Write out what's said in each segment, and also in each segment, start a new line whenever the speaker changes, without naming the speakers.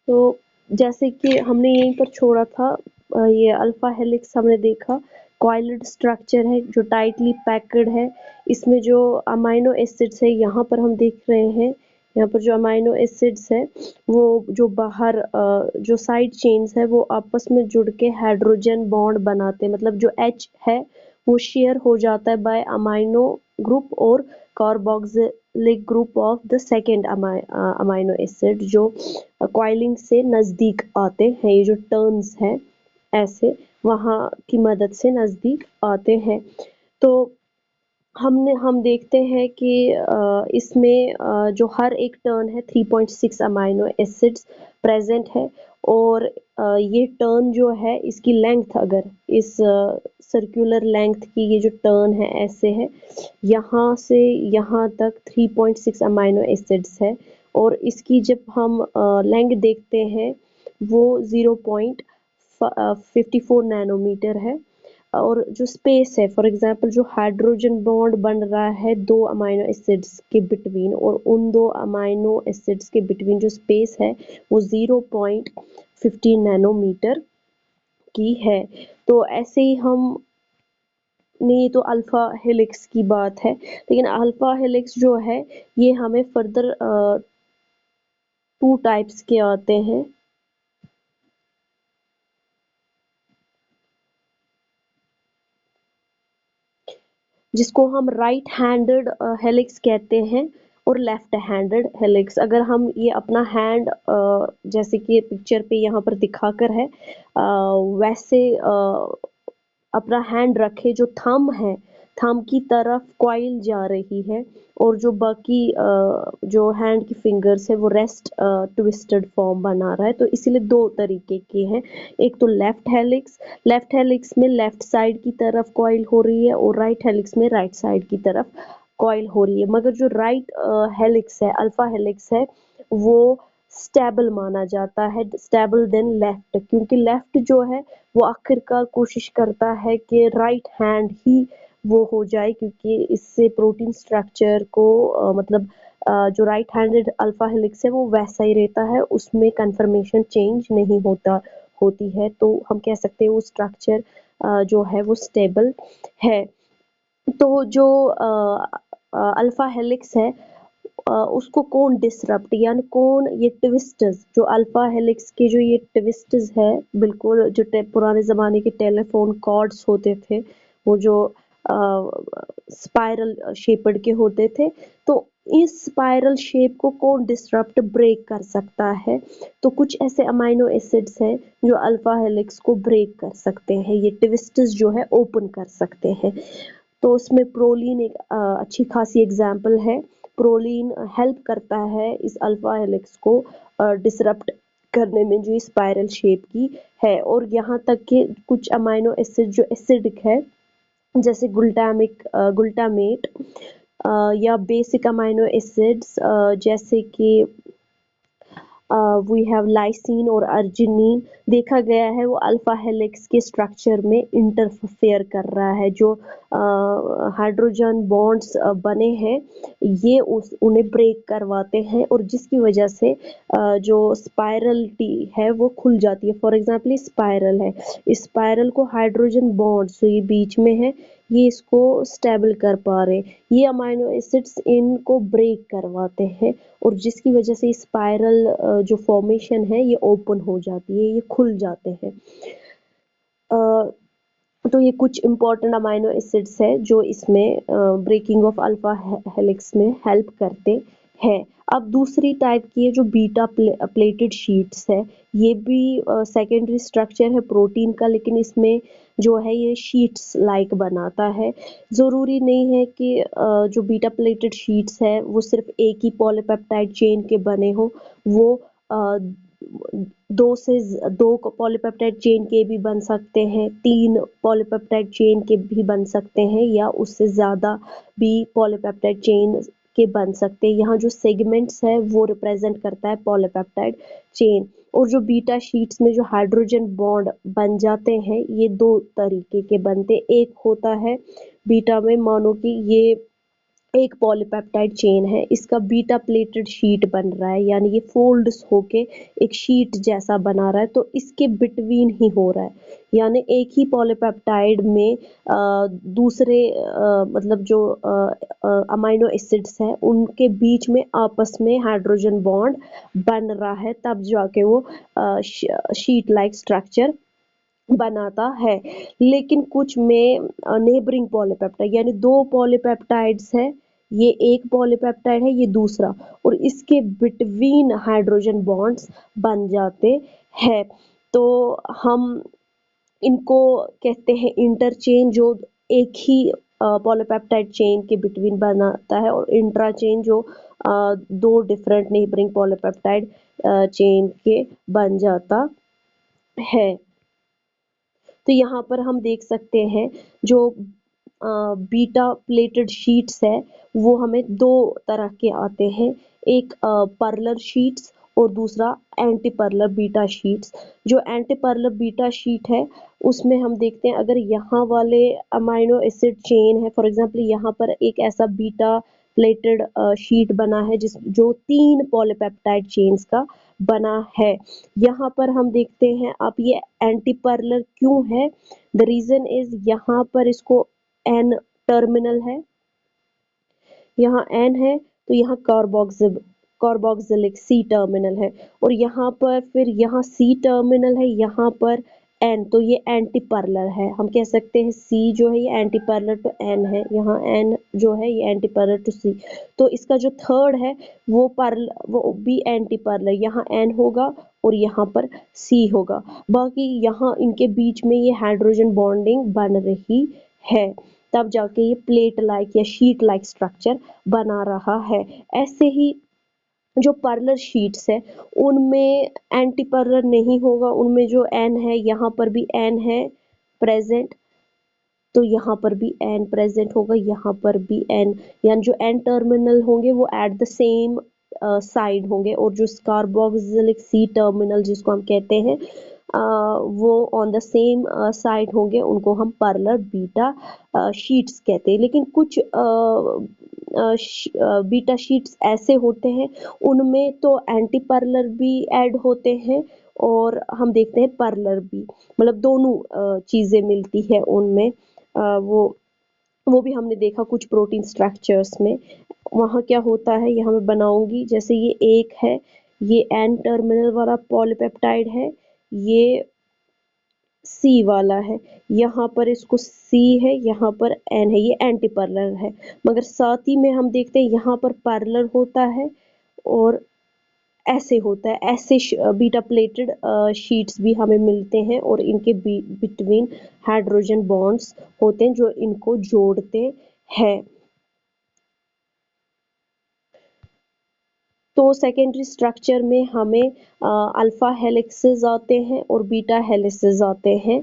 तो जैसे कि हमने यहीं पर छोड़ा था, ये अल्फा हेलिक्स हमने देखा, कॉइल्ड स्ट्रक्चर है जो टाइटली पैक्ड है। इसमें जो अमाइनो एसिड्स है यहाँ पर हम देख रहे हैं, यहाँ पर जो अमाइनो एसिड्स है वो जो बाहर जो साइड चेन्स है वो आपस में जुड़ के हाइड्रोजन बॉन्ड बनाते हैं, मतलब जो H है वो शेयर हो जाता है बाय अमाइनो ग्रुप और carboxylic group of the second amino acid, जो कॉइलिंग से नजदीक आते हैं। ये जो टर्न्स है ऐसे वहां की मदद से नजदीक आते हैं। तो हम देखते हैं कि इसमें जो हर एक टर्न है 3.6 अमाइनो एसिड्स प्रेजेंट है, और ये टर्न जो है इसकी लेंथ, अगर इस सर्कुलर लेंथ की ये जो टर्न है ऐसे है, यहाँ से यहाँ तक 3.6 अमाइनो एसिड्स है, और इसकी जब हम लेंथ देखते हैं वो 0.54 नैनोमीटर है। और जो स्पेस है, फॉर एग्जांपल जो हाइड्रोजन बॉन्ड बन रहा है दो अमाइनो एसिड्स के बिटवीन, और उन दो अमाइनो एसिड्स के बिटवीन जो स्पेस है वो 0.15 नैनोमीटर की है। तो ऐसे ही हम नहीं, तो अल्फा हेलिक्स की बात है, लेकिन अल्फा हेलिक्स जो है ये हमें फर्दर 2 टाइप्स के आते हैं। जिसको हम राइट हैंडेड हेलिक्स कहते हैं, और लेफ्ट हैंडेड हेलिक्स। अगर हम ये अपना हैंड जैसे कि पिक्चर पे यहाँ पर दिखाकर है वैसे अपना हैंड रखे, जो थंब है थंब की तरफ कॉइल जा रही है, और जो बाकी जो हैंड की फिंगर्स है वो रेस्ट ट्विस्टेड फॉर्म बना रहा है। तो इसीलिए दो तरीके के हैं, एक तो लेफ्ट हेलिक्स में लेफ्ट साइड की तरफ कॉइल हो रही है, और राइट हेलिक्स में राइट साइड की तरफ कॉइल हो रही है। मगर जो राइट हेलिक्स है, अल्फा हेलिक्स है, वो स्टेबल माना जाता है, स्टेबल देन लेफ्ट, क्योंकि लेफ्ट जो है वो आखिरकार कोशिश करता है कि राइट हैंड ही वो हो जाए, क्योंकि इससे प्रोटीन स्ट्रक्चर को मतलब जो राइट हैंडेड अल्फा हेलिक्स है वो वैसा ही रहता है, उसमें कन्फर्मेशन चेंज नहीं होती है। तो हम कह सकते हैं वो स्ट्रक्चर जो है वो स्टेबल है। तो जो अल्फा हेलिक्स है उसको कौन डिसरप्ट, यानी कौन ये ट्विस्टर्स, जो अल्फा हेलिक्स के जो ये ट्विस्टर्स है, बिल्कुल जो पुराने ज़माने के टेलीफोन कॉर्ड्स होते थे, वो जो स्पाइरल शेप्ड के होते थे, तो इस स्पाइरल शेप को कौन डिसरप्ट ब्रेक कर सकता है? तो कुछ ऐसे अमाइनो एसिड्स हैं जो अल्फा हेलिक्स को ब्रेक कर सकते हैं, ये ट्विस्टर्स जो है ओपन कर सकते हैं। तो उसमें प्रोलीन एक अच्छी खासी एग्जाम्पल है। प्रोलीन हेल्प करता है इस अल्फा हेलिक्स को डिसरप्ट करने में, जो स्पाइरल शेप की है। और यहाँ तक कि कुछ अमाइनो एसिड जो एसिडिक है, जैसे ग्लूटामेट या बेसिक अमाइनो एसिड्स जैसे कि वी हैव लाइसिन और अर्जिनिन, देखा गया है वो अल्फा हेलिक्स के स्ट्रक्चर में इंटरफेयर कर रहा है। जो हाइड्रोजन बॉन्ड्स बने हैं ये उन्हें ब्रेक करवाते हैं, और जिसकी वजह से जो स्पाइरलिटी है वो खुल जाती है। फॉर एग्जांपल स्पाइरल है, इस स्पाइरल को हाइड्रोजन बॉन्ड्स जो ये बीच में है ये इसको स्टेबल कर पा रहे, ये अमाइनो एसिड्स इनको ब्रेक करवाते हैं, और जिसकी वजह से स्पाइरल जो फॉर्मेशन है ये ओपन हो जाती है, ये खुल जाते हैं। तो ये कुछ इम्पोर्टेंट अमाइनो एसिड्स है जो इसमें ब्रेकिंग ऑफ अल्फा हेलिक्स में हेल्प करते हैं। अब दूसरी टाइप की है जो बीटा प्लेटेड शीट्स है, ये भी सेकेंडरी स्ट्रक्चर है प्रोटीन का, लेकिन इसमें जो है ये शीट्स लाइक बनाता है। ज़रूरी नहीं है कि जो बीटा प्लेटेड शीट्स है वो सिर्फ एक ही पॉलीपेप्टाइड चेन के बने हो, वो दो पॉलीपेप्टाइड चेन के भी बन सकते हैं, 3 पॉलीपेप्टाइड चेन के भी बन सकते हैं, या उससे ज़्यादा भी पॉलीपेप्टाइड चेन के बन सकते हैं। यहाँ जो सेगमेंट्स है वो रिप्रेजेंट करता है पॉलीपेप्टाइड चेन। और जो बीटा शीट्स में जो हाइड्रोजन बॉन्ड बन जाते हैं ये दो तरीके के बनते, एक होता है बीटा में, मानो कि ये एक पॉलीपेप्टाइड चेन है, इसका बीटा प्लेटेड शीट बन रहा है, यानी ये फोल्ड्स होके एक शीट जैसा बना रहा है, तो इसके बिटवीन ही हो रहा है, यानी एक ही पॉलीपेप्टाइड में दूसरे मतलब जो अमाइनो एसिड्स हैं उनके बीच में आपस में हाइड्रोजन बॉन्ड बन रहा है, तब जाके वो शीट लाइक स्ट्रक्चर बनाता है। लेकिन कुछ में नेबरिंग पॉलीपेप्टाइड, यानी दो पॉलीपेप्टाइड्स है, ये एक पॉलीपेप्टाइड है, ये दूसरा, और इसके बिटवीन हाइड्रोजन बॉन्ड्स बन जाते हैं। तो हम इनको कहते हैं इंटरचेन, जो एक ही पॉलीपेप्टाइड चेन के बिटवीन बनाता है, और इंट्रा चेन जो दो डिफरेंट नेबरिंग पॉलीपेप्टाइड चेन के बन जाता है। तो यहाँ पर हम देख सकते हैं जो बीटा प्लेटेड शीट्स है वो हमें दो तरह के आते हैं, एक पर्लर शीट्स और दूसरा एंटी पर्लर बीटा शीट्स। जो एंटी पर्लर बीटा शीट है उसमें हम देखते हैं, अगर यहाँ वाले अमाइनो एसिड चेन है, फॉर एग्जांपल यहाँ पर एक ऐसा बीटा प्लेटेड शीट बना है जिस जो 3 पॉलीपेप्टाइड चेन्स का बना है। यहाँ पर हम देखते हैं, आप ये एंटी पैरेलल क्यों है? द रीजन इज यहाँ पर इसको एन टर्मिनल है, यहाँ एन है, तो यहाँ कार्बोक्सिलिक सी टर्मिनल है, और यहाँ पर फिर यहाँ सी टर्मिनल है, यहाँ पर एन, तो ये एंटी पैरेलल है। हम कह सकते हैं सी जो है ये एंटी पैरेलल टू एन है, यहाँ एन जो है ये एंटी पैरेलल टू सी। तो इसका जो थर्ड है वो भी एंटी पैरेलल, यहाँ एन होगा और यहाँ पर सी होगा। बाकी यहाँ इनके बीच में ये हाइड्रोजन बॉन्डिंग बन रही है, तब जाके ये प्लेट लाइक या शीट लाइक स्ट्रक्चर बना रहा है। ऐसे ही जो पैरेलल शीट्स है उनमें एंटी पैरेलल नहीं होगा, उनमें जो एन है यहाँ पर भी एन है प्रेजेंट, तो यहाँ पर भी एन प्रेजेंट होगा, यहाँ पर भी एन, यानी जो एन टर्मिनल होंगे वो एट द सेम साइड होंगे, और जो कार्बोक्सिलिक सी टर्मिनल जिसको हम कहते हैं वो ऑन द सेम साइड होंगे, उनको हम पैरेलल बीटा शीट्स कहते हैं। लेकिन कुछ बीटा शीट्स ऐसे होते हैं उनमें तो एंटी पैरेलल भी ऐड होते हैं, और हम देखते हैं पैरेलल भी, मतलब दोनों चीजें मिलती है उनमें। वो भी हमने देखा कुछ प्रोटीन स्ट्रक्चर्स में। वहाँ क्या होता है, यहाँ मैं बनाऊंगी, जैसे ये एक है, ये एन टर्मिनल वाला पॉलीपेप्टाइड है, ये सी वाला है, यहाँ पर इसको सी है, यहाँ पर एन है, ये एंटी पैरेलल है। मगर साथ ही में हम देखते हैं यहाँ पर पैरेलल होता है और ऐसे होता है, ऐसे बीटा प्लेटेड शीट्स भी हमें मिलते हैं, और इनके बिटवीन हाइड्रोजन बॉन्ड्स होते हैं जो इनको जोड़ते हैं। तो सेकेंडरी स्ट्रक्चर में हमें अल्फा हेलिक्सेस आते हैं और बीटा हेलिसेस आते हैं,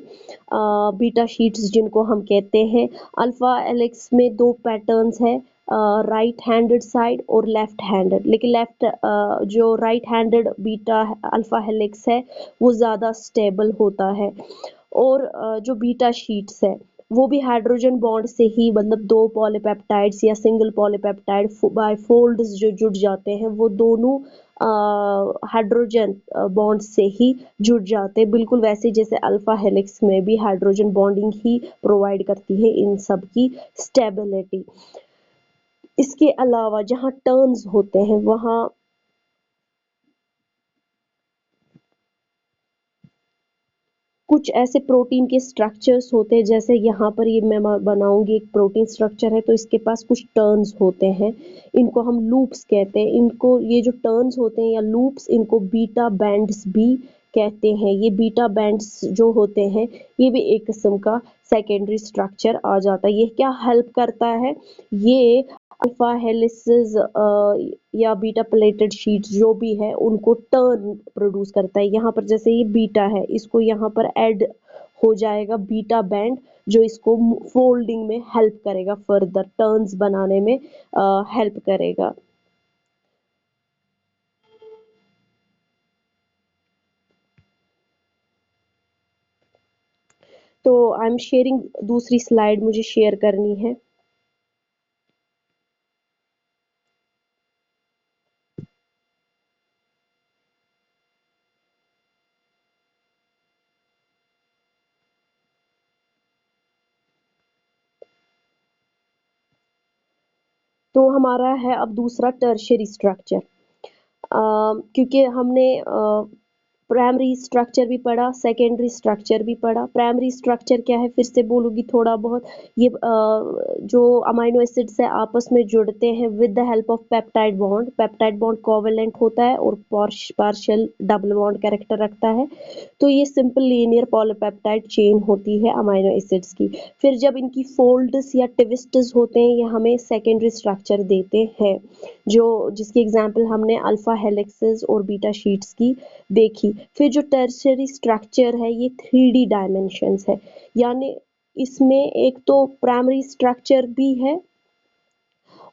बीटा शीट्स जिनको हम कहते हैं। अल्फा हेलिक्स में दो पैटर्न्स है, राइट हैंडेड साइड और लेफ्ट हैंडेड, लेकिन लेफ्ट जो right handed beta alpha helix है वो ज़्यादा स्टेबल होता है, और जो बीटा शीट्स है वो भी हाइड्रोजन बॉन्ड से ही, मतलब दो पॉलीपेप्टाइड्स या सिंगल पॉलीपेप्टाइड बाय फोल्ड्स जो जुड़ जाते हैं वो दोनों हाइड्रोजन बॉन्ड से ही जुड़ जाते हैं, बिल्कुल वैसे जैसे अल्फा हेलिक्स में भी हाइड्रोजन बॉन्डिंग ही प्रोवाइड करती है इन सब की स्टेबिलिटी। इसके अलावा जहाँ टर्न्स होते हैं वहाँ कुछ ऐसे प्रोटीन के स्ट्रक्चर्स होते हैं, जैसे यहाँ पर ये मैं बनाऊंगी एक प्रोटीन स्ट्रक्चर है, तो इसके पास कुछ टर्न्स होते हैं, इनको हम लूप्स कहते हैं। इनको ये जो टर्न्स होते हैं या लूप्स, इनको बीटा बैंड्स भी कहते हैं। ये बीटा बैंड्स जो होते हैं ये भी एक किस्म का सेकेंडरी स्ट्रक्चर आ जाता है। ये क्या हेल्प करता है, ये अल्फा हेलिसेस या बीटा प्लेटेड शीट्स जो भी है उनको टर्न प्रोड्यूस करता है। यहाँ पर जैसे ये बीटा है, इसको यहाँ पर ऐड हो जाएगा बीटा बैंड, जो इसको फोल्डिंग में हेल्प करेगा, फर्दर टर्न्स बनाने में हेल्प करेगा। तो आई एम शेयरिंग, दूसरी स्लाइड मुझे शेयर करनी है। तो हमारा है अब दूसरा टर्शियरी स्ट्रक्चर। क्योंकि हमने प्राइमरी स्ट्रक्चर भी पढ़ा, सेकेंडरी स्ट्रक्चर भी पढ़ा। प्राइमरी स्ट्रक्चर क्या है, फिर से बोलूँगी थोड़ा बहुत। ये जो अमाइनो एसिड्स है आपस में जुड़ते हैं with the help of peptide bond. Peptide bond covalent होता है और पार्शियल डबल बॉन्ड कैरेक्टर रखता है। तो ये सिंपल लीनियर पॉलीपेप्टाइड चेन होती है अमाइनो एसिड्स की। फिर जब इनकी फोल्ड्स या ट्विस्ट्स होते हैं, ये हमें सेकेंडरी स्ट्रक्चर देते हैं, जो जिसकी एग्जांपल हमने अल्फा हेलिक्सेस और बीटा शीट्स की देखी। फिर जो टर्शियरी स्ट्रक्चर है ये 3D डायमेंशंस है, यानी इसमें एक तो प्राइमरी स्ट्रक्चर भी है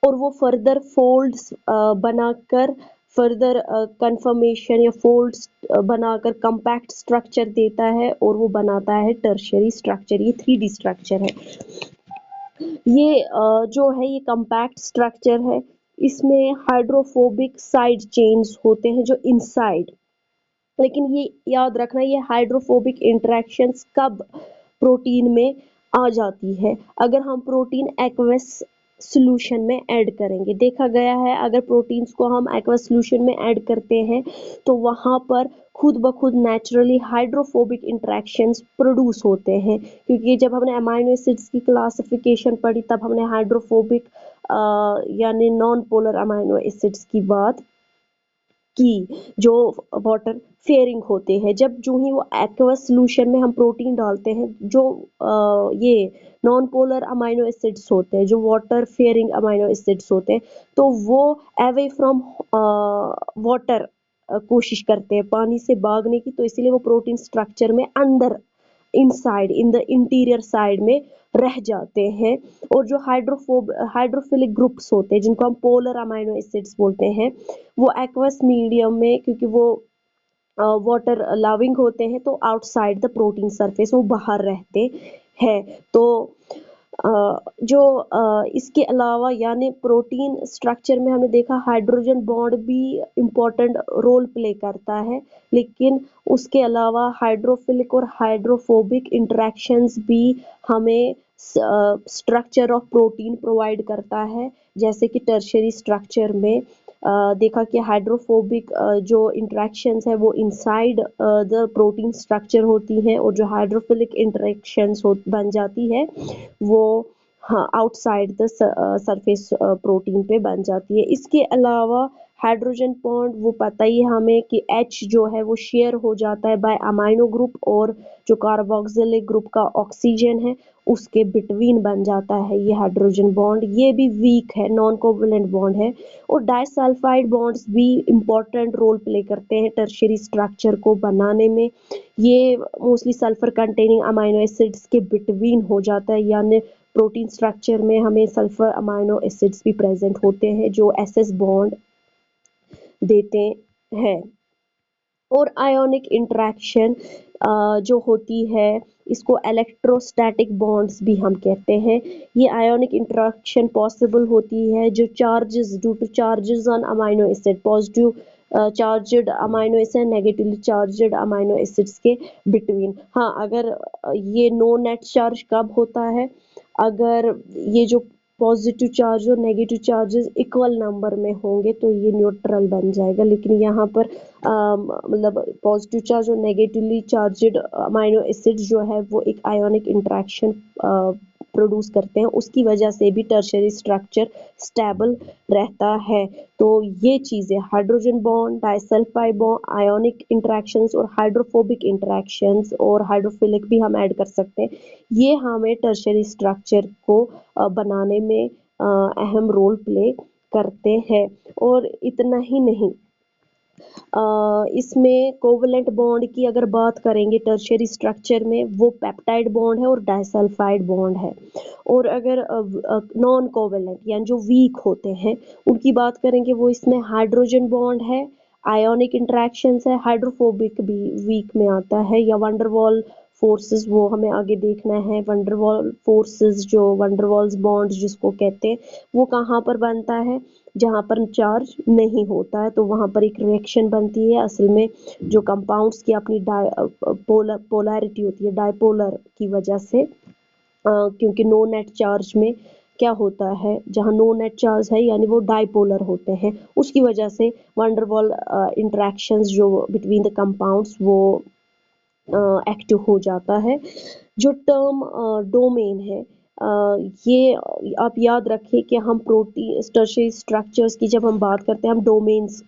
और वो फर्दर फोल्ड्स बनाकर फर्दर कंफर्मेशन या फोल्ड्स बनाकर कंपैक्ट स्ट्रक्चर देता है और वो बनाता है टर्शियरी स्ट्रक्चर। ये 3D स्ट्रक्चर है। ये जो है ये कंपैक्ट स्ट्रक्चर है। इसमें हाइड्रोफोबिक साइड चेन्स होते हैं जो इनसाइड, लेकिन ये याद रखना ये हाइड्रोफोबिक इंटरेक्शंस कब प्रोटीन में आ जाती है, अगर हम प्रोटीन एक्वस सॉल्यूशन में ऐड करेंगे। देखा गया है अगर प्रोटीन्स को हम एक्वस सॉल्यूशन में ऐड करते हैं तो वहाँ पर खुद ब खुद नेचुरली हाइड्रोफोबिक इंटरेक्शंस प्रोड्यूस होते हैं, क्योंकि जब हमने अमाइनो एसिड्स की क्लासिफिकेशन पढ़ी तब हमने हाइड्रोफोबिक यानी नॉन पोलर अमाइनो एसिड्स की बात की जो वाटर फेयरिंग होते हैं। जब जो ही वो एक्वस सॉल्यूशन में हम प्रोटीन डालते हैं, जो ये नॉन पोलर अमाइनो एसिड्स होते हैं, जो वाटर फेयरिंग अमाइनो एसिड्स होते हैं, तो वो अवे फ्रॉम वाटर कोशिश करते हैं पानी से भागने की, तो इसीलिए वो प्रोटीन स्ट्रक्चर में अंदर inside in the interior side में रह जाते हैं। और जो हाइड्रोफिलिक ग्रुप्स होते हैं जिनको हम पोलर अमाइनो एसिड्स बोलते हैं, वो एक्वस मीडियम में, क्योंकि वो वाटर लविंग होते हैं, तो आउटसाइड द प्रोटीन सरफेस वो बाहर रहते हैं। तो जो इसके अलावा यानी प्रोटीन स्ट्रक्चर में हमने देखा हाइड्रोजन बॉन्ड भी इम्पोर्टेंट रोल प्ले करता है, लेकिन उसके अलावा हाइड्रोफिलिक और हाइड्रोफोबिक इंटरेक्शंस भी हमें स्ट्रक्चर ऑफ प्रोटीन प्रोवाइड करता है। जैसे कि टर्शियरी स्ट्रक्चर में देखा कि हाइड्रोफोबिक जो इंटरेक्शंस है वो इनसाइड द प्रोटीन स्ट्रक्चर होती हैं, और जो हाइड्रोफिलिक इंटरेक्शंस बन जाती है वो हाँ आउटसाइड द सरफेस प्रोटीन पे बन जाती है। इसके अलावा हाइड्रोजन बॉन्ड वो पता ही है हमें कि H जो है वो शेयर हो जाता है बाय अमाइनो ग्रुप, और जो कार्बोक्सिलिक ग्रुप का ऑक्सीजन है उसके बिटवीन बन जाता है ये हाइड्रोजन बॉन्ड। ये भी वीक है, नॉन कोवलेंट बॉन्ड है। और डाइसल्फाइड बॉन्ड्स भी इम्पोर्टेंट रोल प्ले करते हैं टर्शियरी स्ट्रक्चर को बनाने में। ये mostly sulphur containing amino acids के बिटवीन हो जाता है, यानी प्रोटीन स्ट्रक्चर में हमें सल्फर अमाइनो एसिड्स भी प्रेजेंट होते हैं जो एसएस बॉन्ड देते हैं। और आयोनिक इंटरेक्शन जो होती है इसको इलेक्ट्रोस्टैटिक बॉन्ड्स भी हम कहते हैं। ये आयोनिक इंटरेक्शन पॉसिबल होती है जो charges due two charges on amino acid, positive charged amino acid, negatively charged amino acids के बिटवीन। हाँ, अगर ये नो नेट चार्ज कब होता है, अगर ये जो पॉजिटिव चार्ज और नेगेटिव चार्जेस इक्वल नंबर में होंगे तो ये न्यूट्रल बन जाएगा। लेकिन यहाँ पर मतलब पॉजिटिव चार्ज और नेगेटिवली चार्जड अमाइनो एसिड जो है वो एक आयोनिक इंटरेक्शन प्रोड्यूस करते हैं, उसकी वजह से भी टर्शियरी स्ट्रक्चर स्टेबल रहता है। तो ये चीज़ें hydrogen bond, disulphide bond, ionic interactions और हाइड्रोफोबिक इंटरेक्शंस और हाइड्रोफिलिक भी हम ऐड कर सकते हैं। ये हमें टर्शियरी स्ट्रक्चर को बनाने में अहम रोल प्ले करते हैं। और इतना ही नहीं, इसमें कोवलेंट बॉन्ड की अगर बात करेंगे टर्शियरी स्ट्रक्चर में, वो पेप्टाइड बॉन्ड है और डाइसल्फाइड बॉन्ड है। और अगर नॉन कोवलेंट यानी जो वीक होते हैं उनकी बात करेंगे, वो इसमें हाइड्रोजन बॉन्ड है, आयोनिक इंटरेक्शंस है, हाइड्रोफोबिक भी वीक में आता है, या वंडरवॉल फोर्सेस वो हमें आगे देखना है। वंडरवॉल फोर्सेस जो वंडरवॉल्स बॉन्ड जिसको कहते हैं, वो कहाँ पर बनता है, जहाँ पर चार्ज नहीं होता है तो वहाँ पर एक रिएक्शन बनती है। असल में जो कंपाउंड्स की अपनी पोलैरिटी होती है डाइपोलर की वजह से, क्योंकि नो नेट चार्ज में क्या होता है, जहाँ नो नेट चार्ज है यानी वो डाइपोलर होते हैं, उसकी वजह से वंडरवॉल इंटरेक्शंस जो बिटवीन द कंपाउंड्स वो एक्टिव हो जाता है। जो टर्म डोमेन है, ये आप याद रखें कि हम प्रोटीन टर्शियरी स्ट्रक्चर्स की जब हम बात करते हैं, हम डोमेन्स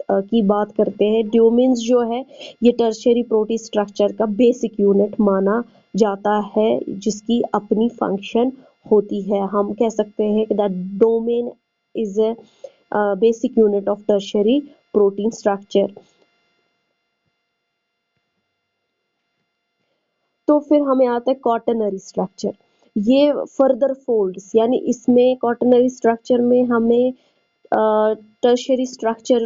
की बात करते हैं। डोमेन्स जो है ये टर्शियरी प्रोटीन स्ट्रक्चर का बेसिक यूनिट माना जाता है, जिसकी अपनी फंक्शन होती है। हम कह सकते हैं कि that domain is a basic unit of tertiary protein structure. तो फिर हमें आता है क्वाटरनरी स्ट्रक्चर। ये फर्दर फोल्ड्स यानी इसमें क्वाटरनरी स्ट्रक्चर में हमें टर्शियरी स्ट्रक्चर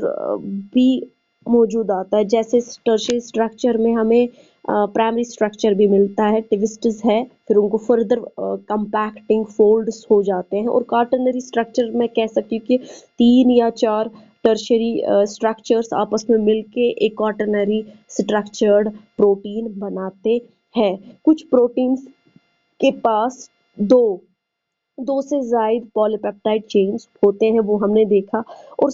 भी मौजूद आता है। जैसे टर्शियरी स्ट्रक्चर में हमें प्राइमरी स्ट्रक्चर भी मिलता है, ट्विस्ट्स है, फिर उनको फर्दर कंपैक्टिंग फोल्ड्स हो जाते हैं। और क्वाटरनरी स्ट्रक्चर मैं कह सकती हूँ कि 3 या 4 टर्शियरी स्ट्रक्चर्स आपस में मिलके एक क्वाटरनरी स्ट्रक्चर्ड प्रोटीन बनाते हैं। कुछ प्रोटीन्स के पास दो दो से ज़ायद पॉलीपेप्टाइड चेन्स होते हैं, वो हमने देखा। और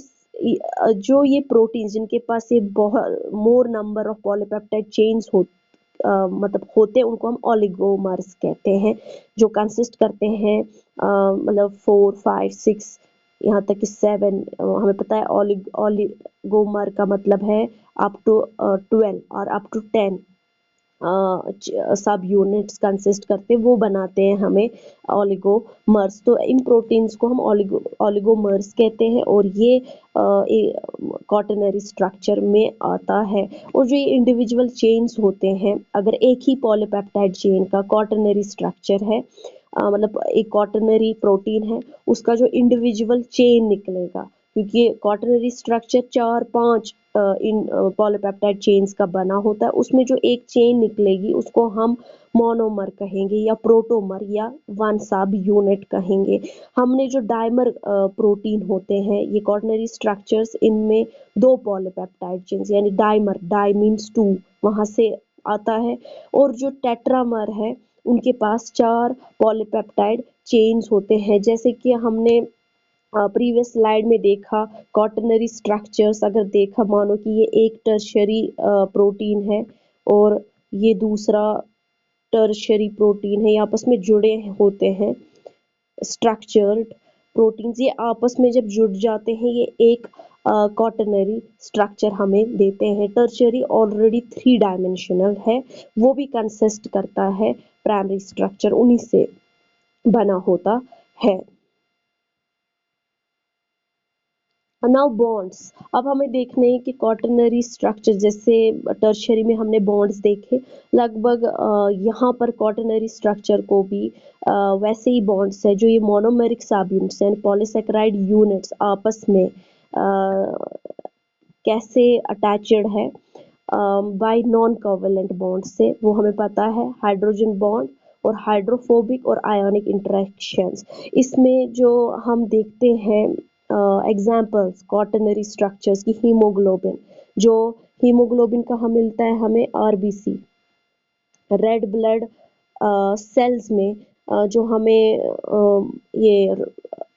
जो ये प्रोटीन जिनके पास ये बहुत मोर नंबर ऑफ पॉलीपेप्टाइड चेन्स मतलब होते हैं, उनको हम ओलिगोमर्स कहते हैं, जो कंसिस्ट करते हैं मतलब 4 5 6 यहाँ तक कि 7। हमें पता है ओलिगोमर का मतलब है अप टू 12 और अप टू 10 सब यूनिट्स कंसिस्ट करते, वो बनाते हैं हमें ओलिगोमर्स। तो इन प्रोटीन्स को हम ओलिगोमर्स कहते हैं, और ये क्वाटरनरी स्ट्रक्चर में आता है। और जो ये इंडिविजुअल चेन्स होते हैं, अगर एक ही पॉलीपेप्टाइड चेन का क्वाटरनरी स्ट्रक्चर है, मतलब एक क्वाटरनरी प्रोटीन है, उसका जो इंडिविजुअल चेन निकलेगा, क्योंकि क्वाटरनरी स्ट्रक्चर 4-5 इन पॉलीपेप्टाइड चेन्स का बना होता है, उसमें जो एक चेन निकलेगी उसको हम मोनोमर कहेंगे या प्रोटोमर या वन सब यूनिट कहेंगे। हमने जो डाइमर प्रोटीन होते हैं, ये क्वाटरनरी स्ट्रक्चर्स, इनमें 2 पॉलीपेप्टाइड चेन्स यानी डाइमर, डाई मीन्स 2, वहां से आता है। और जो टेट्रामर है, उनके पास 4 पॉलीपेप्टाइड चेन्स होते हैं। जैसे कि हमने प्रीवियस स्लाइड में देखा, क्वाटरनरी स्ट्रक्चर्स अगर देखा, मानो कि ये एक टर्शियरी प्रोटीन है और ये दूसरा टर्शियरी प्रोटीन है, ये आपस में जुड़े होते हैं। स्ट्रक्चर्ड प्रोटीन्स ये आपस में जब जुड़ जाते हैं, ये एक क्वाटरनरी स्ट्रक्चर हमें देते हैं। टर्शियरी ऑलरेडी 3 डायमेंशनल है, वो भी कंसिस्ट करता है प्राइमरी स्ट्रक्चर, उन्हीं से बना होता है। Now bonds. अब हमें देखने हैं कि क्वाटरनरी स्ट्रक्चर, जैसे टर्शियरी में हमने बॉन्ड्स देखे, लगभग यहाँ पर क्वाटरनरी स्ट्रक्चर को भी वैसे ही बॉन्ड्स है, जो ये मोनोमेरिक सब यूनिट्स हैं, पॉलीसेकेराइड यूनिट्स आपस में कैसे अटैचड है बाय नॉन कोवेलेंट बॉन्ड से, वो हमें पता है। हाइड्रोजन बॉन्ड और हाइड्रोफोबिक और आयोनिक इंटरेक्शंस, इसमें जो हम देखते हैं एग्जाम्पल्स क्वाटरनरी स्ट्रक्चर्स की, हीमोग्लोबिन, जो हीमोग्लोबिन कहाँ मिलता है हमें, आरबीसी, रेड ब्लड सेल्स में, जो हमें ये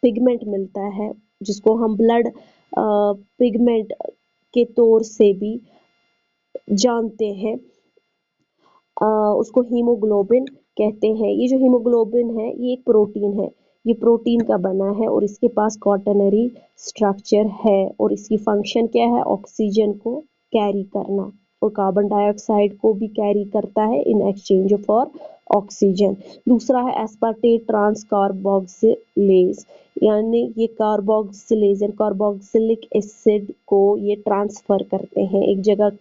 पिगमेंट मिलता है, जिसको हम ब्लड पिगमेंट के तौर से भी जानते हैं, उसको हीमोग्लोबिन कहते हैं। ये जो हीमोग्लोबिन है, ये एक प्रोटीन है, ये प्रोटीन का बना है और इसके पास क्वाटरनरी स्ट्रक्चर है, और इसकी फंक्शन क्या है, ऑक्सीजन को कैरी करना और कार्बन डाइऑक्साइड को भी कैरी करता है इन एक्सचेंज फॉर ऑक्सीजन। दूसरा है एस्पार्टेट ट्रांस कार्बोक्सिलेज, यानी ये कार्बोक्सिलेज एंड कार्बोक्सिलिक एसिड को ये ट्रांसफर करते हैं, एक जगह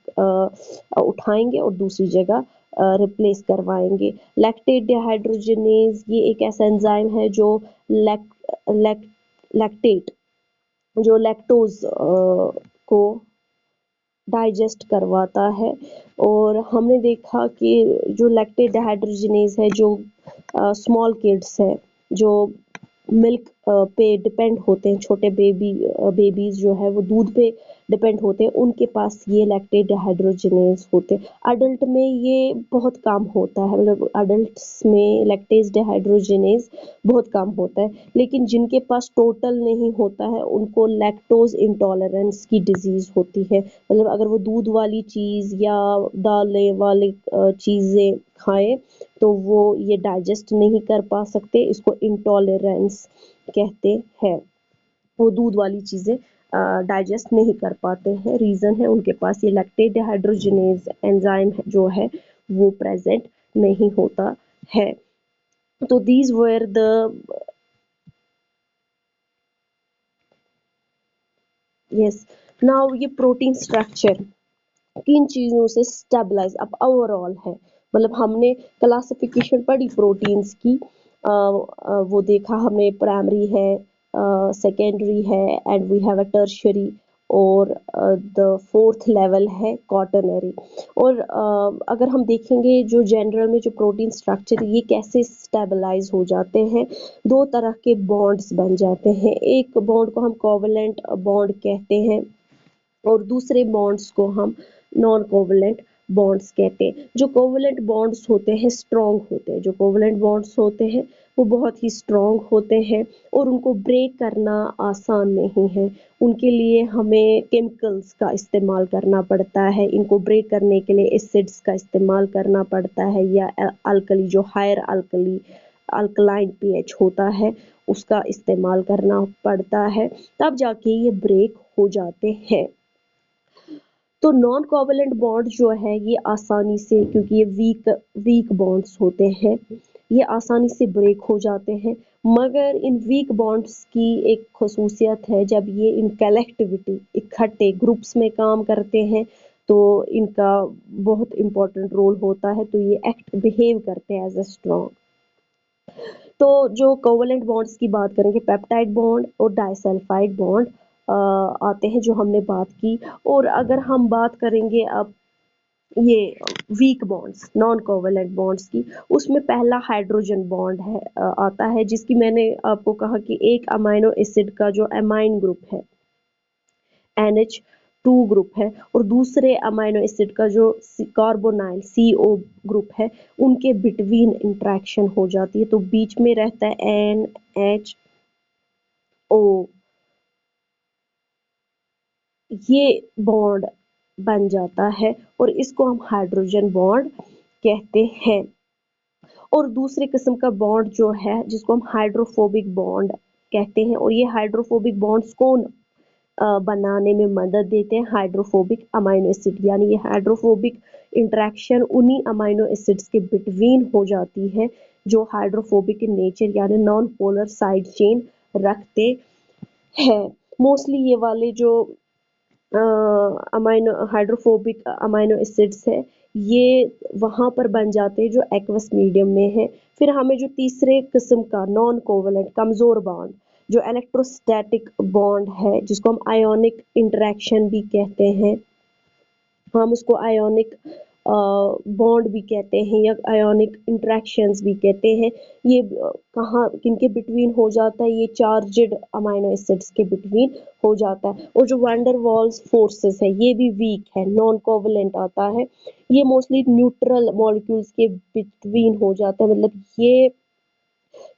उठाएंगे और दूसरी जगह रिप्लेस करवाएंगे। लैक्टेट डिहाइड्रोजनेज, ये एक ऐसा एंजाइम है जो लैक्टेट, जो लैक्टोज को डाइजेस्ट करवाता है। और हमने देखा कि जो लैक्टेट डिहाइड्रोजनेज है, जो स्मॉल किड्स है, जो मिल्क पे डिपेंड होते हैं, छोटे बेबीज जो है वो दूध पे डिपेंड होते हैं उनके पास ये लैक्टेट डिहाइड्रोजिनेज होते हैं। अडल्ट में ये बहुत कम होता है, मतलब अडल्ट्स में लैक्टेज डिहाइड्रोजिनेज बहुत कम होता है, लेकिन जिनके पास टोटल नहीं होता है उनको लैक्टोज इंटॉलरेंस की डिजीज होती है। मतलब अगर वो दूध वाली चीज़ या दालें वाली चीज़ें खाएं तो वो ये डाइजेस्ट नहीं कर पा सकते, इसको इंटॉलरेंस कहते हैं। वो दूध वाली चीज़ें डाइजेस्ट नहीं कर पाते हैं, रीज़न है उनके पास ये लैक्टेट डिहाइड्रोजिनेज एंजाइम जो है वो प्रेजेंट नहीं होता है। तो these were the yes now ये प्रोटीन स्ट्रक्चर किन चीज़ों से स्टेबलाइज अब ओवरऑल है, मतलब हमने क्लासिफिकेशन पढ़ी प्रोटीन्स की, वो देखा हमने प्राइमरी है, सेकेंडरी है and we have a tertiary, और द फोर्थ लेवल है क्वाटरनरी। और अगर हम देखेंगे जो जनरल में जो प्रोटीन स्ट्रक्चर ये कैसे स्टेबलाइज हो जाते हैं, दो तरह के बॉन्ड्स बन जाते हैं। एक बॉन्ड को हम कोवलेंट बॉन्ड कहते हैं और दूसरे बॉन्ड्स को हम नॉन कोवलेंट बॉन्ड्स कहते हैं। जो कोवलेंट बॉन्ड्स होते हैं स्ट्रॉन्ग होते हैं, जो कोवलेंट बॉन्ड्स होते हैं वो बहुत ही स्ट्रॉन्ग होते हैं और उनको ब्रेक करना आसान नहीं है। उनके लिए हमें केमिकल्स का इस्तेमाल करना पड़ता है, इनको ब्रेक करने के लिए एसिड्स का इस्तेमाल करना पड़ता है या अल्कली जो हायर अल्कली अल्कलाइन पीएच होता है उसका इस्तेमाल करना पड़ता है, तब जाके ये ब्रेक हो जाते हैं। तो नॉन कोवलेंट बॉन्ड जो है ये आसानी से, क्योंकि ये वीक बॉन्ड्स होते हैं, ये आसानी से ब्रेक हो जाते हैं। मगर इन वीक बॉन्ड्स की एक खसूसियत है, जब ये इन कलेक्टिविटी इकट्ठे ग्रुप्स में काम करते हैं तो इनका बहुत इम्पोर्टेंट रोल होता है, तो ये एक्ट बिहेव करते हैं एज ए स्ट्रॉन्ग। तो जो कोवलेंट बॉन्ड्स की बात करेंगे, पेप्टाइड बॉन्ड और डाइसल्फाइड बॉन्ड आते हैं जो हमने बात की। और अगर हम बात करेंगे अब ये weak bonds non covalent bonds की, उसमें पहला हाइड्रोजन बॉन्ड है आता है, जिसकी मैंने आपको कहा कि एक अमाइनो एसिड का जो अमाइन ग्रुप है NH2 ग्रुप है और दूसरे अमाइनो एसिड का जो कार्बोनाइल CO ग्रुप है, उनके बिटवीन इंट्रैक्शन हो जाती है, तो बीच में रहता है NHO, ये बॉन्ड बन जाता है और इसको हम हाइड्रोजन बॉन्ड कहते हैं। और दूसरे किस्म का बॉन्ड जो है जिसको हम हाइड्रोफोबिक बॉन्ड कहते हैं, और ये हाइड्रोफोबिक बॉन्ड्स कौन बनाने में मदद देते हैं? हाइड्रोफोबिक अमाइनो एसिड, यानी ये हाइड्रोफोबिक इंटरेक्शन उन्हीं अमाइनो एसिड्स के बिटवीन हो जाती है जो हाइड्रोफोबिक इन नेचर यानी नॉन पोलर साइड चेन रखते हैं। मोस्टली ये वाले जो अमाइनो हाइड्रोफोबिक अमाइनो एसिड्स है ये वहाँ पर बन जाते हैं जो एक्वस मीडियम में है। फिर हमें जो तीसरे किस्म का नॉन कोवलेंट कमज़ोर बॉन्ड जो इलेक्ट्रोस्टैटिक बॉन्ड है, जिसको हम आयोनिक इंटरेक्शन भी कहते हैं, हम उसको आयोनिक बॉन्ड भी कहते हैं या आयोनिक इंटरेक्शंस भी कहते हैं। ये कहाँ किनके बिटवीन हो जाता है? ये चार्जड अमाइनो एसिड्स के बिटवीन हो जाता है। और जो वैंडर वाल्स फोर्सेस है ये भी वीक है, नॉन कोवलेंट आता है, ये मोस्टली न्यूट्रल मॉलिक्यूल्स के बिटवीन हो जाता है, मतलब ये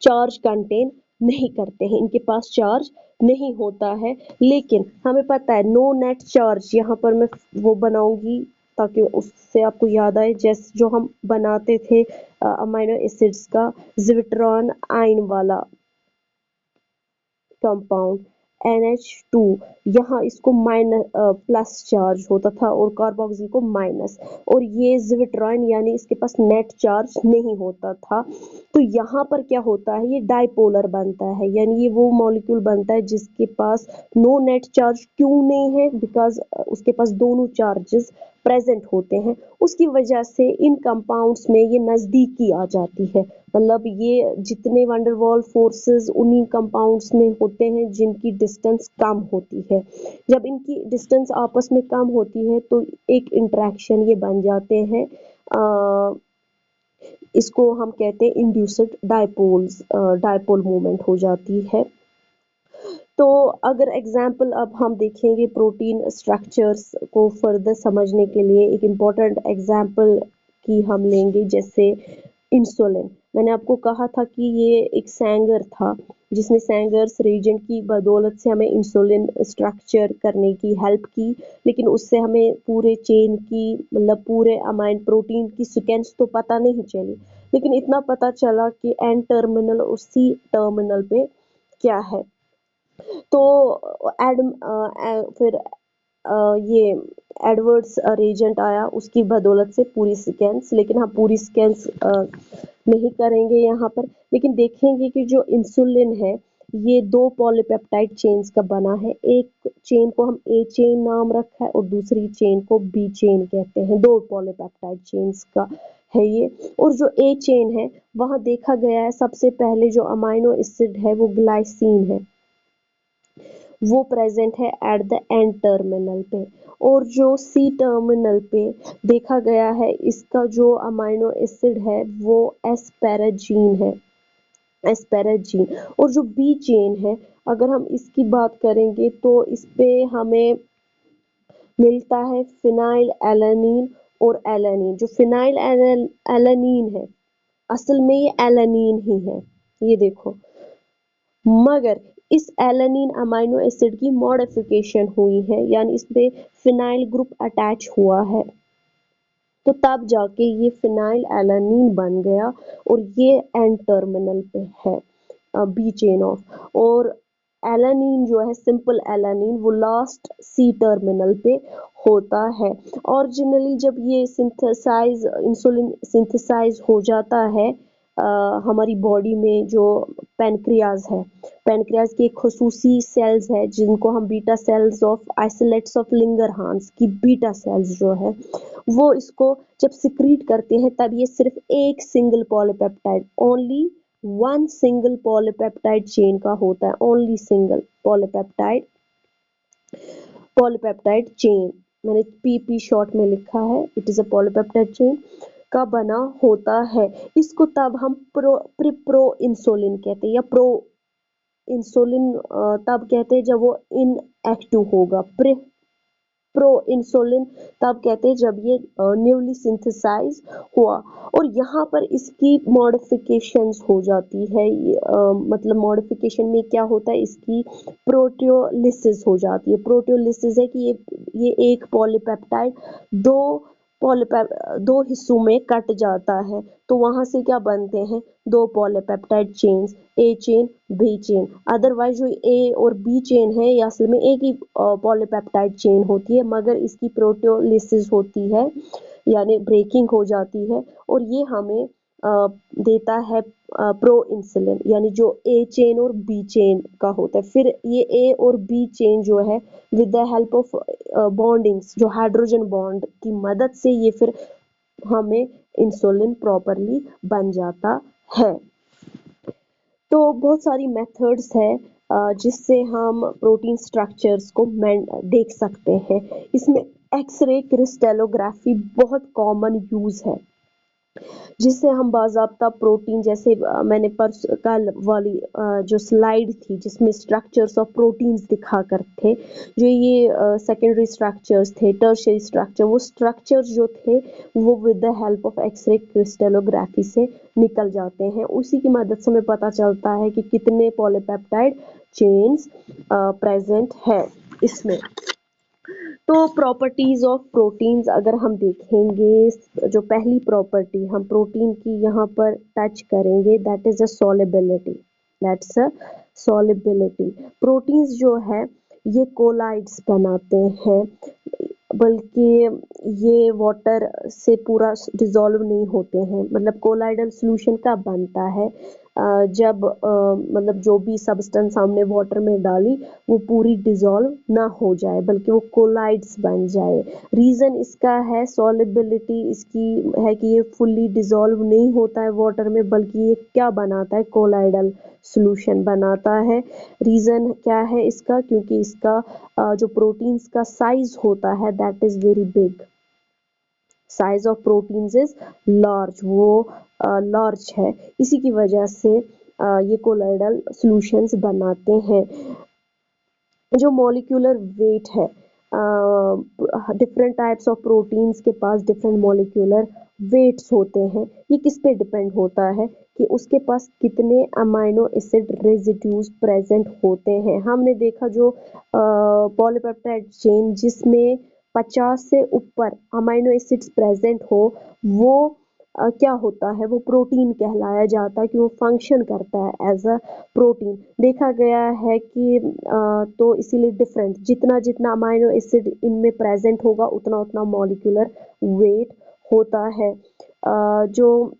चार्ज कंटेन नहीं करते हैं, इनके पास चार्ज नहीं होता है। लेकिन हमें पता है नो नेट चार्ज, यहाँ पर मैं वो बनाऊंगी ताकि उससे आपको याद आए, जैसे जो हम बनाते थे अमाइनो एसिड्स का जिविट्रॉन आयन वाला कंपाउंड NH2, यहाँ इसको माइनस प्लस चार्ज होता था और कार्बोक्सिल को माइनस, और ये जिविट्रॉन यानी इसके पास नेट चार्ज नहीं होता था। तो यहाँ पर क्या होता है, ये डाइपोलर बनता है, यानी ये वो मॉलिक्यूल बनता है जिसके पास नो नेट चार्ज क्यों नहीं है, बिकॉज उसके पास दोनों चार्जेस प्रेजेंट होते हैं। उसकी वजह से इन कंपाउंड्स में ये नज़दीकी आ जाती है, मतलब ये जितने वंडरवॉल फोर्सेस उन्हीं कंपाउंड्स में होते हैं जिनकी डिस्टेंस कम होती है। जब इनकी डिस्टेंस आपस में कम होती है तो एक इंटरेक्शन ये बन जाते हैं, इसको हम कहते हैं इंड्यूस्ड डाइपोल मूवमेंट हो जाती है। तो अगर एग्जाम्पल अब हम देखेंगे प्रोटीन स्ट्रक्चर्स को फर्दर समझने के लिए एक इम्पॉर्टेंट एग्जाम्पल की हम लेंगे, जैसे इंसुलिन। मैंने आपको कहा था कि ये एक सैंगर था जिसने सैंगर्स रीजन की बदौलत से हमें इंसुलिन स्ट्रक्चर करने की हेल्प की, लेकिन उससे हमें पूरे चेन की मतलब पूरे अमाइन प्रोटीन की सीक्वेंस तो पता नहीं चली, लेकिन इतना पता चला कि एन टर्मिनल और सी टर्मिनल पे क्या है। तो फिर ये एडवर्ड्स रेजेंट आया, उसकी बदौलत से पूरी सीक्वेंस, लेकिन हम पूरी सीक्वेंस नहीं करेंगे यहाँ पर, लेकिन देखेंगे कि जो इंसुलिन है ये दो पॉलीपेप्टाइड चेन्स का बना है। एक चेन को हम ए चेन नाम रखा है और दूसरी चेन को बी चेन कहते हैं। दो पॉलीपेप्टाइड चेन्स का है ये। और जो ए चेन है वहां देखा गया है सबसे पहले जो अमाइनो एसिड है वो ग्लाइसिन है, वो प्रेजेंट है एट द एंड टर्मिनल पे। और जो सी टर्मिनल पे देखा गया है इसका जो अमाइनो एसिड है वो एस्पेराजीन है, एस्पेराजीन। और जो बी चेन है अगर हम इसकी बात करेंगे तो इस पे हमें मिलता है फिनाइल एलानीन और एलानीन। जो फिनाइल एलानीन है असल में ये एलानीन ही है, ये देखो, मगर इस एलानीन अमाइनो एसिड की मॉडिफिकेशन हुई है, यानी इस पे फिनाइल ग्रुप अटैच हुआ है, तो तब जाके ये फिनाइल एलानीन बन गया और ये एंड टर्मिनल पे है बी चेन ऑफ। और एलानीन जो है सिंपल एलानीन वो लास्ट सी टर्मिनल पे होता है। ओरिजिनली जब ये सिंथेसाइज इंसुलिन सिंथेसाइज हो जाता है हमारी बॉडी में, जो पैनक्रियाज है, पैनक्रियाज की एक खसूसी सेल्स है जिनको हम beta cells of islets of Langerhans की बीटा सेल्स जो है वो इसको जब सिक्रीट करते हैं तब ये सिर्फ एक single polypeptide, only one single polypeptide chain का होता है, only single polypeptide polypeptide chain. मैंने पीपी शॉर्ट में लिखा है, it is a polypeptide chain का बना होता है। इसको तब हम प्रो इंसुलिन कहते हैं, या प्रो इंसुलिन तब कहते हैं जब वो इनएक्टिव होगा। प्रो इंसुलिन तब कहते हैं जब ये न्यूली सिंथेसाइज हुआ। और यहाँ पर इसकी मॉडिफिकेशंस हो जाती है, मतलब मॉडिफिकेशन में क्या होता है, इसकी प्रोटियोलिसिस हो जाती है। प्रोटियोलिसिस है कि ये एक पॉलीपेप्टाइड दो दो हिस्सों में कट जाता है, तो वहां से क्या बनते हैं, दो पॉलीपेप्टाइड चेन्स, ए चेन बी चेन। अदरवाइज जो ए और बी चेन है ये असल में एक ही पॉलीपेप्टाइड चेन होती है, मगर इसकी प्रोटियोलिसिस होती है यानी ब्रेकिंग हो जाती है, और ये हमें देता है प्रो इंसुलिन, यानी जो ए चेन और बी चेन का होता है। फिर ये ए और बी चेन जो है with the help of bondings, जो हाइड्रोजन बॉन्ड की मदद से ये फिर हमें इंसुलिन प्रॉपरली बन जाता है। तो बहुत सारी मेथड्स है जिससे हम प्रोटीन स्ट्रक्चर्स को देख सकते हैं। इसमें एक्सरे क्रिस्टलोग्राफी बहुत कॉमन यूज है, जिससे हम बाज़ाब्ता प्रोटीन, जैसे मैंने कल वाली जो स्लाइड थी जिसमें स्ट्रक्चर्स ऑफ प्रोटीन्स दिखा कर थे, जो ये सेकेंडरी स्ट्रक्चर्स थे, टर्शियरी स्ट्रक्चर, वो स्ट्रक्चर्स जो थे वो with the help of X ray crystallography से निकल जाते हैं। उसी की मदद से हमें पता चलता है कि कितने पॉलीपेप्टाइड चेन्स प्रेजेंट है इसमें। तो प्रॉपर्टीज ऑफ प्रोटीन्स अगर हम देखेंगे, जो पहली प्रॉपर्टी हम प्रोटीन की यहाँ पर टच करेंगे that is a solubility, that's a solubility. Proteins जो है ये कोलाइड्स बनाते हैं, बल्कि ये वाटर से पूरा डिजोल्व नहीं होते हैं। मतलब कोलाइडल सॉल्यूशन कब बनता है, जब मतलब जो भी सब्सटेंस हमने वाटर में डाली वो पूरी डिजोल्व ना हो जाए बल्कि वो कोलाइड्स बन जाए। रीज़न इसका है सॉलिबिलिटी इसकी है कि ये फुल्ली डिजोल्व नहीं होता है वाटर में, बल्कि ये क्या बनाता है, कोलाइडल सॉल्यूशन बनाता है। रीज़न क्या है इसका, क्योंकि इसका जो प्रोटीन्स का साइज होता है that is very big, size of proteins is large, वो लार्ज है, इसी की वजह से ये कोलाइडल सॉल्यूशंस बनाते हैं। जो मॉलिक्यूलर वेट है, डिफरेंट टाइप्स ऑफ प्रोटीन्स के पास डिफरेंट मॉलिक्यूलर वेट्स होते हैं। ये किस पे डिपेंड होता है कि उसके पास कितने अमाइनो एसिड रेजिड्यूज प्रेजेंट होते हैं। हमने देखा जो पॉलीपेप्टाइड चेन जिसमें 50 से ऊपर अमाइनो एसिड्स प्रेजेंट हो, वो क्या होता है, वो प्रोटीन कहलाया जाता है, कि वो फंक्शन करता है एज अ प्रोटीन। देखा गया है कि तो इसीलिए डिफरेंट जितना जितना अमाइनो एसिड इनमें प्रेजेंट होगा उतना उतना मॉलिक्यूलर वेट होता है। जो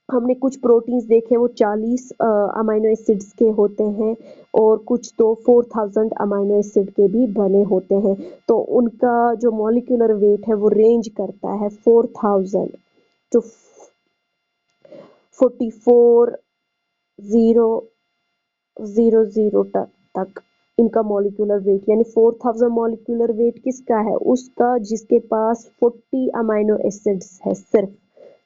हमने कुछ प्रोटीन्स देखे वो 40 अमाइनो एसिड्स के होते हैं, और कुछ तो 4000 अमाइनो एसिड के भी बने होते हैं। तो उनका जो मॉलिक्यूलर वेट है वो रेंज करता है 4000 टू 44,000 तक इनका मॉलिक्यूलर वेट, यानी 4000 मॉलिक्यूलर वेट किसका है, उसका जिसके पास 40 अमाइनो एसिड्स है सिर्फ।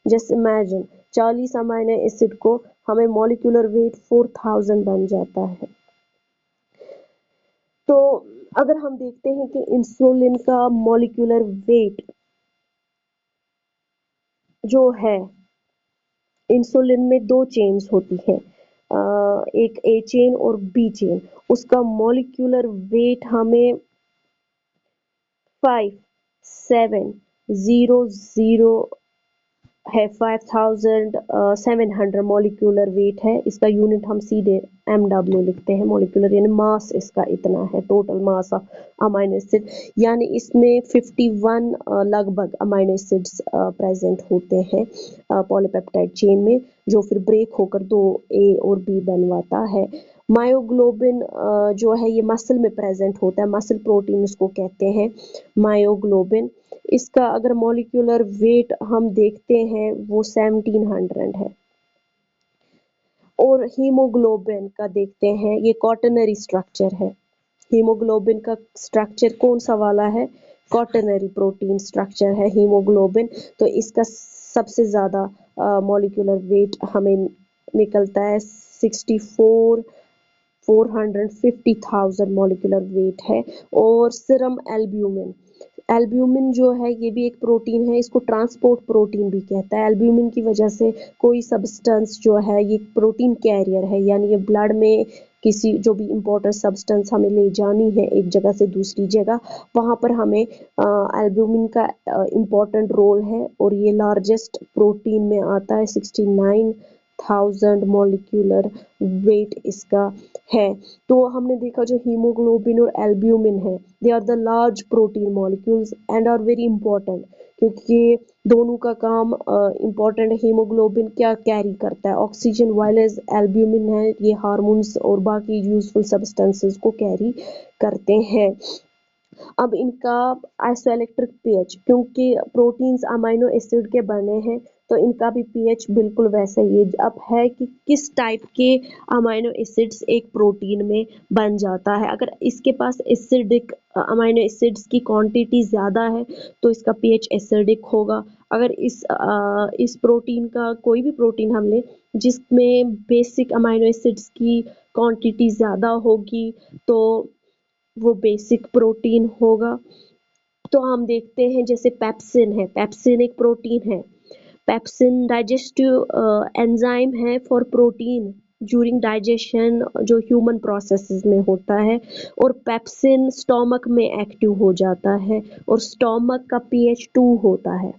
जस्ट इमेजिन 40 अमाइनो एसिड को हमें मॉलिक्यूलर वेट 4000 बन जाता है। तो अगर हम देखते हैं कि इंसुलिन का मॉलिक्यूलर वेट जो है, इंसुलिन में दो चेन्स होती है, एक ए चेन और बी चेन। उसका मॉलिक्यूलर वेट हमें 5700 है, 5700 मॉलिक्यूलर वेट है इसका। यूनिट हम सीधे MW लिखते हैं, मॉलिक्यूलर यानी मास इसका इतना है, total mass of amino acid. यानी इसमें 51 लगभग अमाइनो एसिड्स प्रेजेंट होते हैं पॉलीपेप्टाइड चेन में, जो फिर ब्रेक होकर दो ए और बी बनवाता है। मायोग्लोबिन जो है ये मसल में प्रेजेंट होता है, मसल प्रोटीन इसको कहते हैं मायोग्लोबिन। इसका अगर मॉलिक्यूलर वेट हम देखते हैं वो 1700 है। और हीमोग्लोबिन का देखते हैं, ये क्वाटरनरी स्ट्रक्चर है। हीमोग्लोबिन का स्ट्रक्चर कौन सा वाला है, क्वाटरनरी प्रोटीन स्ट्रक्चर है हीमोग्लोबिन। तो इसका सबसे ज्यादा मॉलिक्यूलर वेट हमें निकलता है 450,000 मॉलिक्यूलर वेट है। और सीरम एल्ब्यूमिन, एल्ब्यूमिन जो है ये भी एक प्रोटीन है, इसको ट्रांसपोर्ट प्रोटीन भी कहता है। एल्ब्यूमिन की वजह से कोई सब्सटेंस जो है ये प्रोटीन कैरियर है, यानी ये ब्लड में किसी जो भी इम्पोर्टेंट सब्सटेंस हमें ले जानी है एक जगह से दूसरी जगह, वहाँ पर हमें एल्ब्यूमिन का इम्पोर्टेंट रोल है। और ये लार्जेस्ट प्रोटीन में आता है, 69,000 मॉलिक्यूलर वेट इसका है। तो हमने देखा जो हीमोग्लोबिन और एल्ब्यूमिन है, they are the large protein molecules and are very important, क्योंकि दोनों का काम इम्पोर्टेंट है। हीमोग्लोबिन क्या कैरी करता है, ऑक्सीजन, वाइल एज एल्ब्यूमिन है ये हार्मोन्स और बाकी यूजफुल सब्सटेंसेस को कैरी करते हैं। अब इनका आइसोइलेक्ट्रिक पीएच, क्योंकि प्रोटीन्स अमाइनो एसिड के बने हैं तो इनका भी पीएच बिल्कुल वैसा ही है। अब है कि किस टाइप के अमाइनो एसिड्स एक प्रोटीन में बन जाता है। अगर इसके पास एसिडिक अमाइनो एसिड्स की क्वांटिटी ज़्यादा है तो इसका पीएच एसिडिक होगा। अगर इस प्रोटीन का कोई भी प्रोटीन हम लें जिसमें बेसिक अमाइनो एसिड्स की क्वांटिटी ज़्यादा होगी तो वो बेसिक प्रोटीन होगा। तो हम देखते हैं जैसे पेप्सिन है, पेप्सिन एक प्रोटीन है। पेप्सिन डाइजेस्टिव एंजाइम है फॉर प्रोटीन ड्यूरिंग डाइजेशन, जो ह्यूमन प्रोसेसेस में होता है। और पेप्सिन स्टोमक में एक्टिव हो जाता है और स्टोमक का पीएच 2 होता है।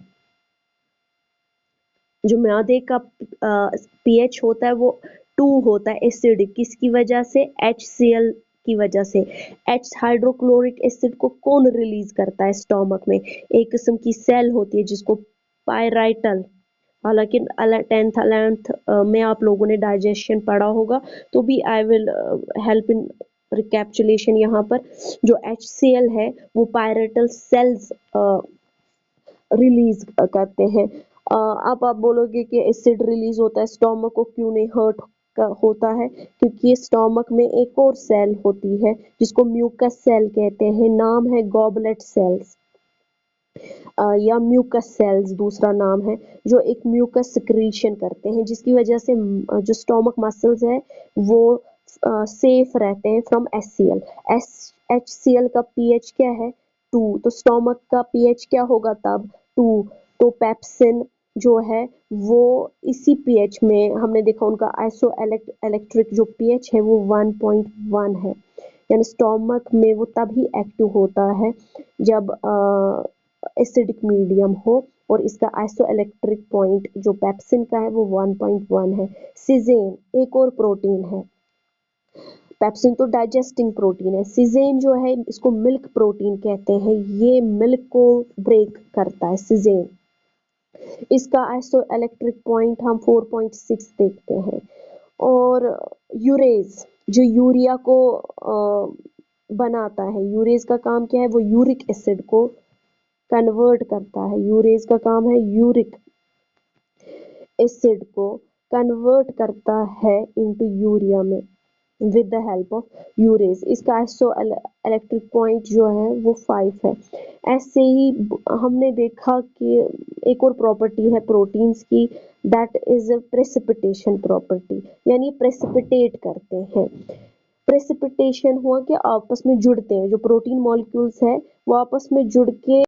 जो म्यादे का पीएच होता है वो 2 होता है एसिडिक, किसकी वजह से, HCl की वजह से। एच हाइड्रोक्लोरिक एसिड को कौन रिलीज करता है स्टोमक में, एक किस्म की सेल होती है जिसको पायराइटल, हालांकि 10th 11th में आप लोगों ने डाइजेशन पढ़ा होगा, तो भी आई विल हेल्प इन रिकैप्चुलेशन। यहाँ पर जो HCl है वो पायराइटल सेल्स रिलीज करते हैं। अब आप बोलोगे कि एसिड रिलीज होता है स्टोमक को क्यों नहीं हर्ट होता है, क्योंकि स्टोमक में एक और सेल होती है जिसको म्यूकस सेल कहते हैं, नाम है गॉबलेट सेल्स या म्यूकस सेल्स दूसरा नाम है, जो एक म्यूकस सिक्रीशन करते हैं जिसकी वजह से जो स्टोमक मसल्स है वो सेफ रहते हैं फ्रॉम HCl। HCl का पीएच क्या है? 2। तो स्टोमक का पीएच क्या होगा तब? 2। तो पेप्सिन जो है वो इसी पीएच में हमने देखा उनका आइसो इलेक्ट्रिक जो पीएच है वो 1.1 है, यानी स्टोमक में वो तभी एक्टिव होता है जब एसिडिक मीडियम हो, और इसका आइसो इलेक्ट्रिक पॉइंट जो पेप्सिन का है वो 1.1 है। सिजेन एक और प्रोटीन है, पेप्सिन तो डाइजेस्टिंग प्रोटीन है, सिजेन जो है इसको मिल्क प्रोटीन कहते हैं, ये मिल्क को ब्रेक करता है सिजेन। इसका आइसो इलेक्ट्रिक पॉइंट हम 4.6 देखते हैं। और यूरेज जो यूरिया को बनाता है, यूरेज का काम क्या है? वो यूरिक एसिड को कन्वर्ट करता है। यूरेज का काम है यूरिक एसिड को कन्वर्ट करता है इनटू यूरिया में with the help of urease. इसका आइसो इलेक्ट्रिक पॉइंट जो है वो 5 है। ऐसे ही हमने देखा कि एक और प्रॉपर्टी है प्रोटीन्स की, that is a precipitation property, यानी प्रेसिपिटेट करते हैं। प्रेसिपिटेशन हुआ कि आपस में जुड़ते हैं, जो प्रोटीन मॉलिक्यूल्स है वो आपस में जुड़ के